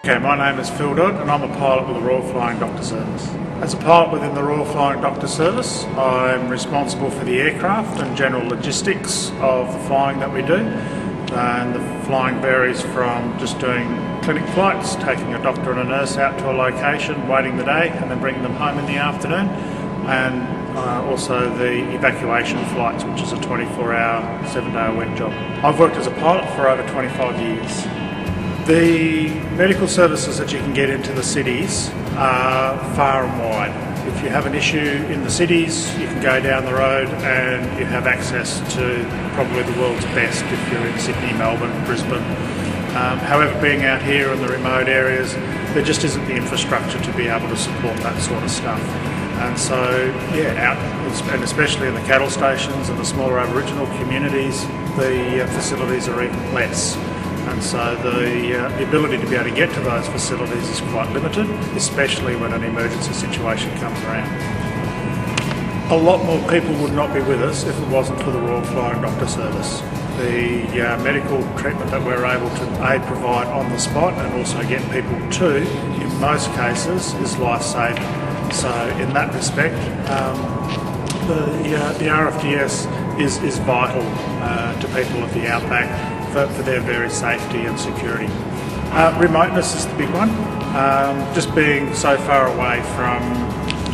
Okay, my name is Phil Dodd and I'm a pilot with the Royal Flying Doctor Service. As a pilot within the Royal Flying Doctor Service, I'm responsible for the aircraft and general logistics of the flying that we do. And the flying varies from just doing clinic flights, taking a doctor and a nurse out to a location, waiting the day and then bringing them home in the afternoon, and also the evacuation flights, which is a 24-hour, 7-day-a-week job. I've worked as a pilot for over 25 years. The medical services that you can get into the cities are far and wide. If you have an issue in the cities, you can go down the road and you have access to probably the world's best if you're in Sydney, Melbourne, Brisbane. However, being out here in the remote areas, there just isn't the infrastructure to be able to support that sort of stuff. And so, and especially in the cattle stations and the smaller Aboriginal communities, the facilities are even less. And so the ability to be able to get to those facilities is quite limited, especially when an emergency situation comes around. A lot more people would not be with us if it wasn't for the Royal Flying Doctor Service. The medical treatment that we're able to provide on the spot and also get people to, in most cases, is life-saving. So in that respect, the RFDS is vital to people of the outback for their very safety and security. Remoteness is the big one. Just being so far away from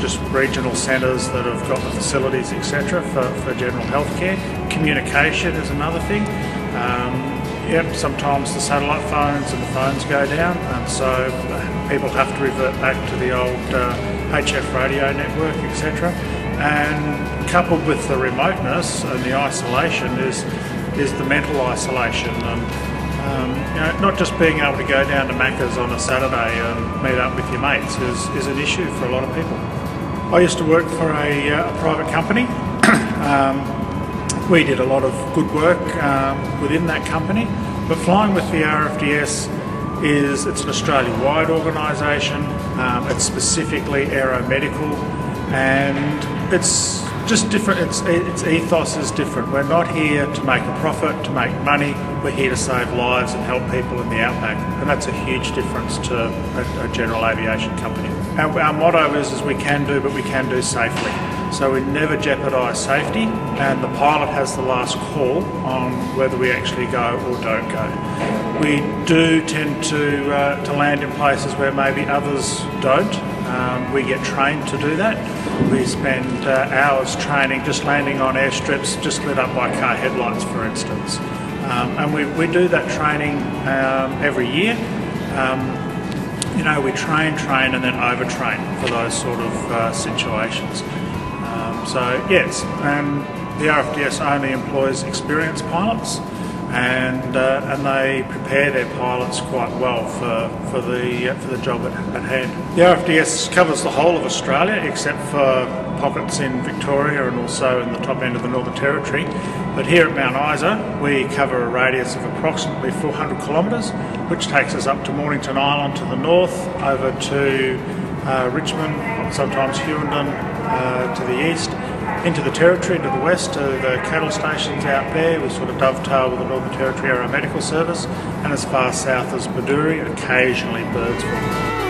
just regional centres that have got the facilities, etc., for general healthcare. Communication is another thing. Sometimes the satellite phones and the phones go down, and so people have to revert back to the old HF radio network, etc. And coupled with the remoteness and the isolation is the mental isolation, and not just being able to go down to Macca's on a Saturday and meet up with your mates is an issue for a lot of people. I used to work for a private company. We did a lot of good work within that company, but flying with the RFDS it's an Australia-wide organisation. It's specifically aeromedical, and it's just different. Its ethos is different. We're not here to make a profit, to make money. We're here to save lives and help people in the outback, and that's a huge difference to a general aviation company. Our motto is we can do, but we can do safely. So we never jeopardise safety, and the pilot has the last call on whether we actually go or don't go. We do tend to land in places where maybe others don't. We get trained to do that. We spend hours training just landing on airstrips just lit up by car headlights, for instance. And we do that training every year. We train and then overtrain for those sort of situations. So yes, and the RFDS only employs experienced pilots, and they prepare their pilots quite well for the job at hand. The RFDS covers the whole of Australia except for pockets in Victoria and also in the top end of the Northern Territory. But here at Mount Isa we cover a radius of approximately 400 kilometres, which takes us up to Mornington Island to the north, over to Richmond, sometimes Hughenden to the east, into the Territory, into the west, to the cattle stations out there. We sort of dovetail with the Northern Territory Aeromedical Service, and as far south as Baduri, occasionally Birdsville.